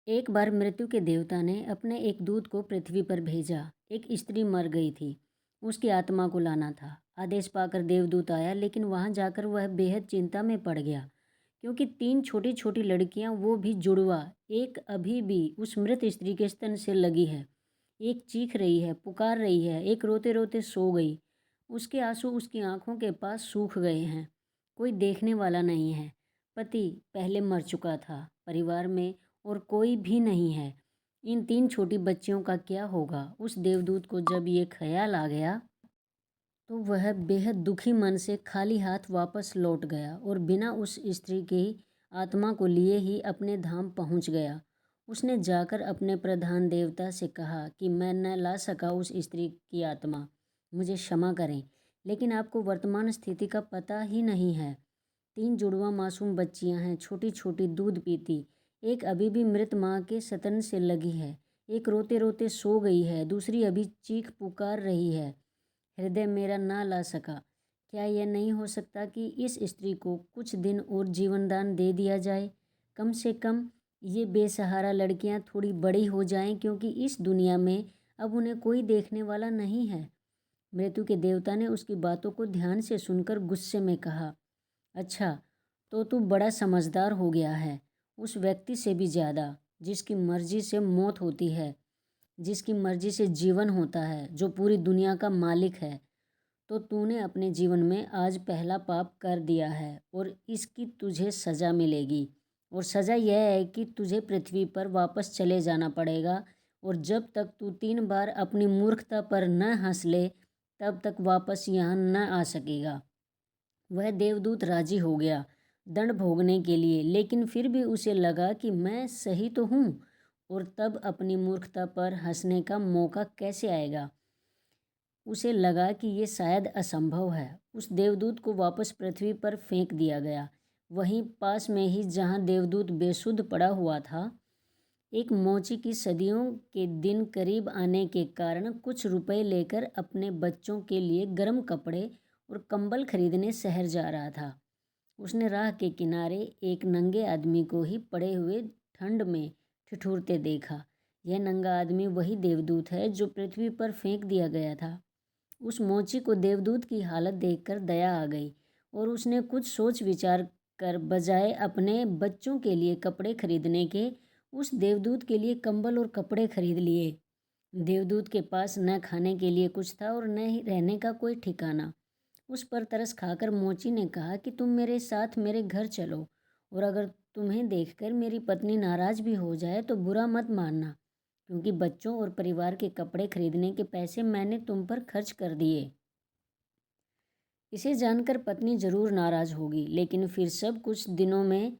एक बार मृत्यु के देवता ने अपने एक दूत को पृथ्वी पर भेजा। एक स्त्री मर गई थी, उसकी आत्मा को लाना था। आदेश पाकर देवदूत आया, लेकिन वहां जाकर वह बेहद चिंता में पड़ गया, क्योंकि तीन छोटी छोटी लड़कियां, वो भी जुड़वा, एक अभी भी उस मृत स्त्री के स्तन से लगी है। एक चीख रही है, पुकार रही है, एक रोते रोते सो गई। उसके आंसू उसकी आंखों के पास सूख गए हैं। कोई देखने वाला नहीं है। पति पहले मर चुका था, परिवार में और कोई भी नहीं है। इन तीन छोटी बच्चियों का क्या होगा? उस देवदूत को जब ये ख्याल आ गया तो वह बेहद दुखी मन से खाली हाथ वापस लौट गया और बिना उस स्त्री की आत्मा को लिए ही अपने धाम पहुंच गया। उसने जाकर अपने प्रधान देवता से कहा कि मैं न ला सका उस स्त्री की आत्मा, मुझे क्षमा करें। लेकिन आपको वर्तमान स्थिति का पता ही नहीं है। तीन जुड़वा मासूम बच्चियां हैं, छोटी छोटी, दूध पीती। एक अभी भी मृत माँ के स्तन से लगी है, एक रोते रोते सो गई है, दूसरी अभी चीख पुकार रही है। हृदय मेरा ना ला सका। क्या यह नहीं हो सकता कि इस स्त्री को कुछ दिन और जीवन दान दे दिया जाए? कम से कम ये बेसहारा लड़कियां थोड़ी बड़ी हो जाएं, क्योंकि इस दुनिया में अब उन्हें कोई देखने वाला नहीं है। मृत्यु के देवता ने उसकी बातों को ध्यान से सुनकर गुस्से में कहा, अच्छा, तो तू बड़ा समझदार हो गया है। उस व्यक्ति से भी ज़्यादा, जिसकी मर्जी से मौत होती है, जिसकी मर्जी से जीवन होता है, जो पूरी दुनिया का मालिक है। तो तूने अपने जीवन में आज पहला पाप कर दिया है और इसकी तुझे सज़ा मिलेगी। और सज़ा यह है कि तुझे पृथ्वी पर वापस चले जाना पड़ेगा, और जब तक तू 3 बार अपनी मूर्खता पर न हंस ले, तब तक वापस यहाँ न आ सकेगा। वह देवदूत राजी हो गया दंड भोगने के लिए, लेकिन फिर भी उसे लगा कि मैं सही तो हूँ, और तब अपनी मूर्खता पर हंसने का मौका कैसे आएगा। उसे लगा कि ये शायद असंभव है। उस देवदूत को वापस पृथ्वी पर फेंक दिया गया। वहीं पास में ही, जहाँ देवदूत बेसुध पड़ा हुआ था, एक मोची की सदियों के दिन करीब आने के कारण कुछ रुपए लेकर अपने बच्चों के लिए गर्म कपड़े और कंबल खरीदने शहर जा रहा था। उसने राह के किनारे एक नंगे आदमी को ही पड़े हुए ठंड में ठिठुरते देखा। यह नंगा आदमी वही देवदूत है जो पृथ्वी पर फेंक दिया गया था। उस मोची को देवदूत की हालत देखकर दया आ गई, और उसने कुछ सोच विचार कर बजाय अपने बच्चों के लिए कपड़े खरीदने के, उस देवदूत के लिए कंबल और कपड़े खरीद लिए। देवदूत के पास न खाने के लिए कुछ था और न ही रहने का कोई ठिकाना। उस पर तरस खाकर मोची ने कहा कि तुम मेरे साथ मेरे घर चलो, और अगर तुम्हें देखकर मेरी पत्नी नाराज भी हो जाए तो बुरा मत मानना, क्योंकि बच्चों और परिवार के कपड़े खरीदने के पैसे मैंने तुम पर खर्च कर दिए। इसे जानकर पत्नी जरूर नाराज होगी, लेकिन फिर सब कुछ दिनों में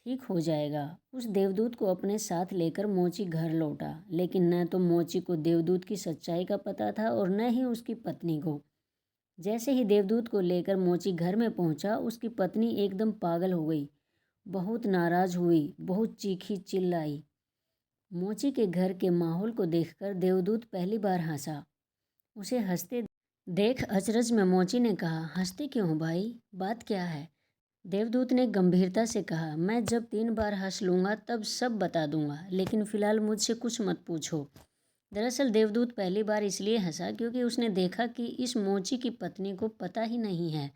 ठीक हो जाएगा। उस देवदूत को अपने साथ लेकर मोची घर लौटा, लेकिन न तो मोची को देवदूत की सच्चाई का पता था और न ही उसकी पत्नी को। जैसे ही देवदूत को लेकर मोची घर में पहुंचा, उसकी पत्नी एकदम पागल हो गई, बहुत नाराज हुई, बहुत चीखी चिल्लाई। मोची के घर के माहौल को देखकर देवदूत पहली बार हंसा। उसे हंसते देख अचरज में मोची ने कहा, हंसते क्यों हो भाई, बात क्या है? देवदूत ने गंभीरता से कहा, मैं जब 3 बार हंस लूँगा तब सब बता दूंगा, लेकिन फिलहाल मुझसे कुछ मत पूछो। दरअसल देवदूत पहली बार इसलिए हंसा क्योंकि उसने देखा कि इस मोची की पत्नी को पता ही नहीं है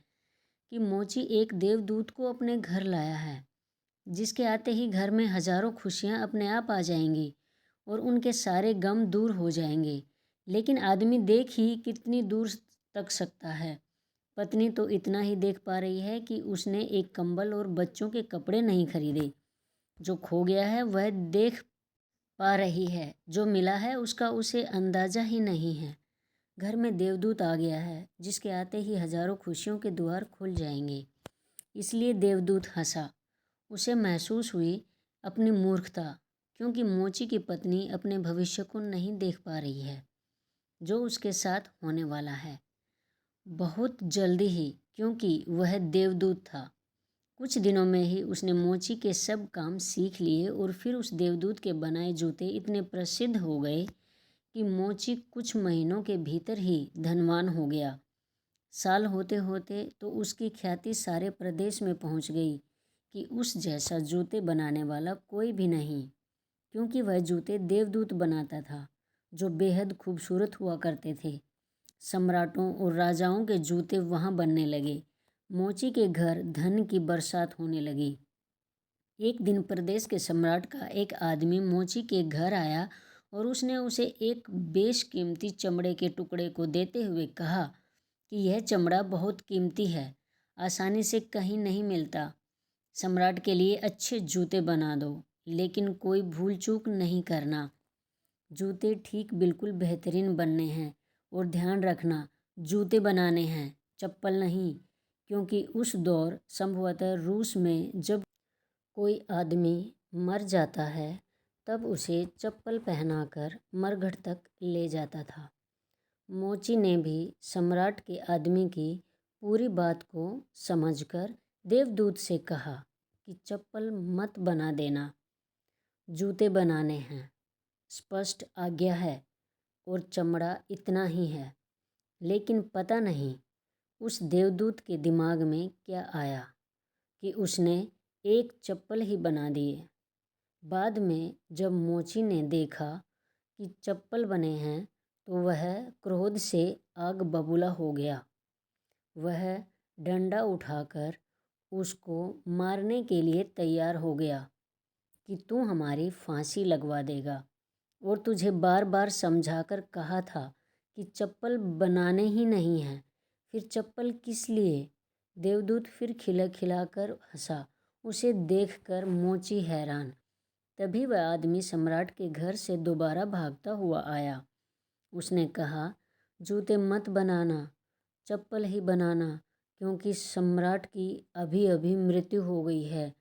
कि मोची एक देवदूत को अपने घर लाया है, जिसके आते ही घर में हजारों खुशियाँ अपने आप आ जाएंगी और उनके सारे गम दूर हो जाएंगे। लेकिन आदमी देख ही कितनी दूर तक सकता है। पत्नी तो इतना ही देख पा रही है कि उसने एक कंबल और बच्चों के कपड़े नहीं खरीदे। जो खो गया है वह देख पा रही है, जो मिला है उसका उसे अंदाजा ही नहीं है। घर में देवदूत आ गया है, जिसके आते ही हजारों खुशियों के द्वार खुल जाएंगे। इसलिए देवदूत हंसा। उसे महसूस हुई अपनी मूर्खता, क्योंकि मोची की पत्नी अपने भविष्य को नहीं देख पा रही है, जो उसके साथ होने वाला है बहुत जल्दी ही, क्योंकि वह देवदूत था। कुछ दिनों में ही उसने मोची के सब काम सीख लिए, और फिर उस देवदूत के बनाए जूते इतने प्रसिद्ध हो गए कि मोची कुछ महीनों के भीतर ही धनवान हो गया। साल होते होते तो उसकी ख्याति सारे प्रदेश में पहुंच गई कि उस जैसा जूते बनाने वाला कोई भी नहीं। क्योंकि वह जूते देवदूत बनाता था जो बेहद खूबसूरत हुआ करते थे। सम्राटों और राजाओं के जूते वहाँ बनने लगे। मोची के घर धन की बरसात होने लगी। एक दिन प्रदेश के सम्राट का एक आदमी मोची के घर आया और उसने उसे एक बेशकीमती चमड़े के टुकड़े को देते हुए कहा कि यह चमड़ा बहुत कीमती है, आसानी से कहीं नहीं मिलता। सम्राट के लिए अच्छे जूते बना दो, लेकिन कोई भूल चूक नहीं करना। जूते ठीक बिल्कुल बेहतरीन बनने हैं और ध्यान रखना जूते बनाने हैं, चप्पल नहीं, क्योंकि उस दौर संभवतः रूस में जब कोई आदमी मर जाता है तब उसे चप्पल पहनाकर मरघट तक ले जाता था। मोची ने भी सम्राट के आदमी की पूरी बात को समझकर देवदूत से कहा कि चप्पल मत बना देना, जूते बनाने हैं, स्पष्ट आज्ञा है और चमड़ा इतना ही है। लेकिन पता नहीं उस देवदूत के दिमाग में क्या आया कि उसने एक चप्पल ही बना दिए। बाद में जब मोची ने देखा कि चप्पल बने हैं तो वह क्रोध से आग बबूला हो गया। वह डंडा उठाकर उसको मारने के लिए तैयार हो गया कि तू हमारी फांसी लगवा देगा, और तुझे बार बार समझाकर कहा था कि चप्पल बनाने ही नहीं है, फिर चप्पल किस लिए। देवदूत फिर खिलखिलाकर हंसा। उसे देखकर मोची हैरान। तभी वह आदमी सम्राट के घर से दोबारा भागता हुआ आया। उसने कहा, जूते मत बनाना, चप्पल ही बनाना, क्योंकि सम्राट की अभी अभी मृत्यु हो गई है।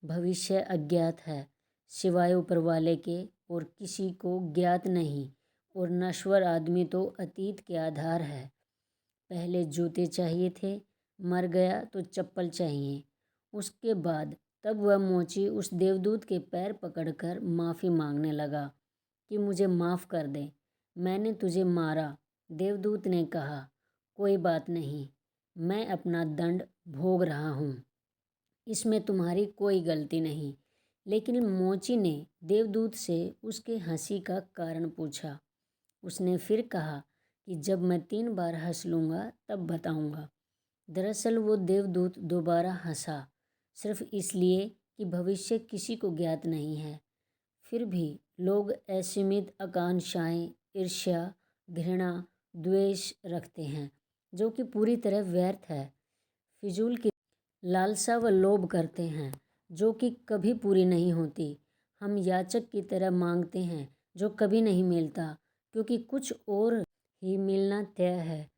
भविष्य अज्ञात है, सिवाय ऊपर वाले के और किसी को ज्ञात नहीं, और नश्वर आदमी तो अतीत के आधार है। पहले जूते चाहिए थे, मर गया तो चप्पल चाहिए। उसके बाद तब वह मोची उस देवदूत के पैर पकड़कर माफ़ी मांगने लगा कि मुझे माफ़ कर दे, मैंने तुझे मारा। देवदूत ने कहा, कोई बात नहीं, मैं अपना दंड भोग रहा हूँ, इसमें तुम्हारी कोई गलती नहीं। लेकिन मोची ने देवदूत से उसके हंसी का कारण पूछा। उसने फिर कहा कि जब मैं 3 बार हंस लूँगा तब बताऊँगा। दरअसल वो देवदूत दोबारा हंसा, सिर्फ इसलिए कि भविष्य किसी को ज्ञात नहीं है। फिर भी लोग असीमित आकांक्षाएं, ईर्ष्या, घृणा, द्वेष रखते हैं, जो कि पूरी तरह व्यर्थ है। फिजूल की लालसा व लोभ करते हैं, जो कि कभी पूरी नहीं होती। हम याचक की तरह मांगते हैं जो कभी नहीं मिलता, क्योंकि कुछ और ही मिलना तय है।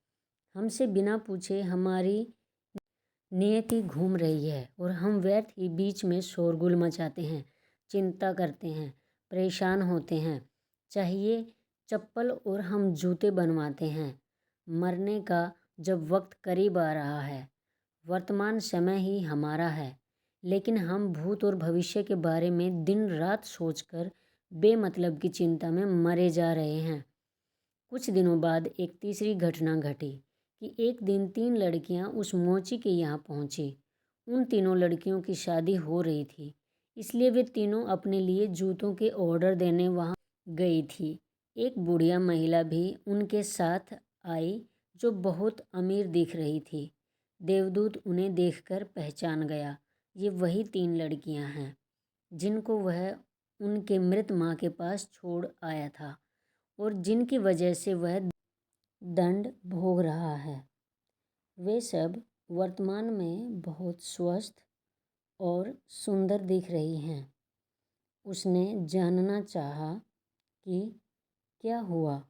हमसे बिना पूछे हमारी नियति घूम रही है और हम व्यर्थ ही बीच में शोरगुल मचाते हैं, चिंता करते हैं, परेशान होते हैं। चाहिए चप्पल और हम जूते बनवाते हैं। मरने का जब वक्त करीब आ रहा है, वर्तमान समय ही हमारा है, लेकिन हम भूत और भविष्य के बारे में दिन रात सोचकर बेमतलब की चिंता में मरे जा रहे हैं। कुछ दिनों बाद एक तीसरी घटना घटी कि एक दिन 3 लड़कियां उस मोची के यहाँ पहुंची। उन तीनों लड़कियों की शादी हो रही थी, इसलिए वे तीनों अपने लिए जूतों के ऑर्डर देने वहाँ गई थी। एक बुढ़िया महिला भी उनके साथ आई जो बहुत अमीर दिख रही थी। देवदूत उन्हें देखकर पहचान गया। ये वही 3 लड़कियां हैं जिनको वह उनके मृत माँ के पास छोड़ आया था और जिनकी वजह से वह दंड भोग रहा है। वे सब वर्तमान में बहुत स्वस्थ और सुंदर दिख रही हैं। उसने जानना चाहा कि क्या हुआ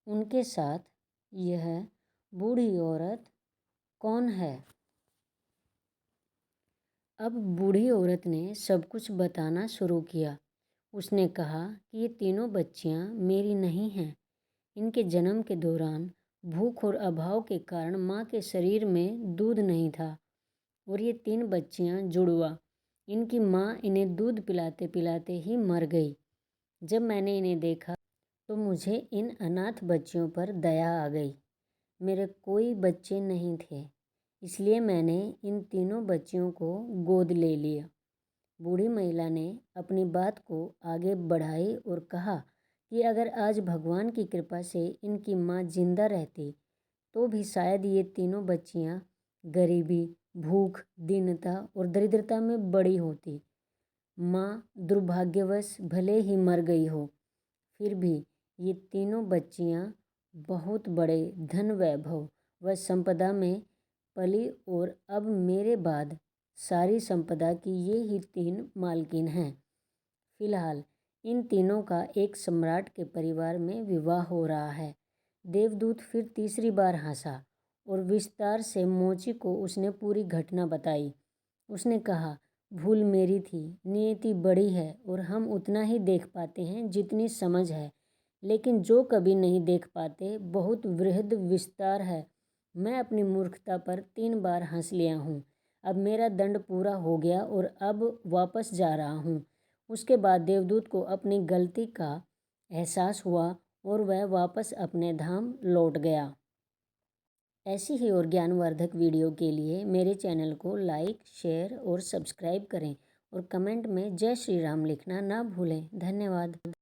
उनके साथ, यह बूढ़ी औरत कौन है। अब बूढ़ी औरत ने सब कुछ बताना शुरू किया। उसने कहा कि ये तीनों बच्चियां मेरी नहीं हैं। इनके जन्म के दौरान भूख और अभाव के कारण माँ के शरीर में दूध नहीं था और ये 3 बच्चियां जुड़वा। इनकी माँ इन्हें दूध पिलाते पिलाते ही मर गई। जब मैंने इन्हें देखा तो मुझे इन अनाथ बच्चियों पर दया आ गई। मेरे कोई बच्चे नहीं थे, इसलिए मैंने इन तीनों बच्चियों को गोद ले लिया। बूढ़ी महिला ने अपनी बात को आगे बढ़ाई और कहा कि अगर आज भगवान की कृपा से इनकी माँ जिंदा रहती तो भी शायद ये तीनों बच्चियाँ गरीबी, भूख, दीनता और दरिद्रता में बड़ी होती। माँ दुर्भाग्यवश भले ही मर गई हो, फिर भी ये तीनों बच्चियाँ बहुत बड़े धन वैभव व संपदा में पली और अब मेरे बाद सारी संपदा की ये ही तीन मालकिन हैं। फिलहाल इन तीनों का एक सम्राट के परिवार में विवाह हो रहा है। देवदूत फिर तीसरी बार हंसा और विस्तार से मोची को उसने पूरी घटना बताई। उसने कहा, भूल मेरी थी, नियति बड़ी है और हम उतना ही देख पाते हैं जितनी समझ है, लेकिन जो कभी नहीं देख पाते बहुत वृहद विस्तार है। मैं अपनी मूर्खता पर 3 बार हंस लिया हूँ। अब मेरा दंड पूरा हो गया और अब वापस जा रहा हूँ। उसके बाद देवदूत को अपनी गलती का एहसास हुआ और वह वापस अपने धाम लौट गया। ऐसी ही और ज्ञानवर्धक वीडियो के लिए मेरे चैनल को लाइक, शेयर और सब्सक्राइब करें और कमेंट में जय श्री राम लिखना ना भूलें। धन्यवाद।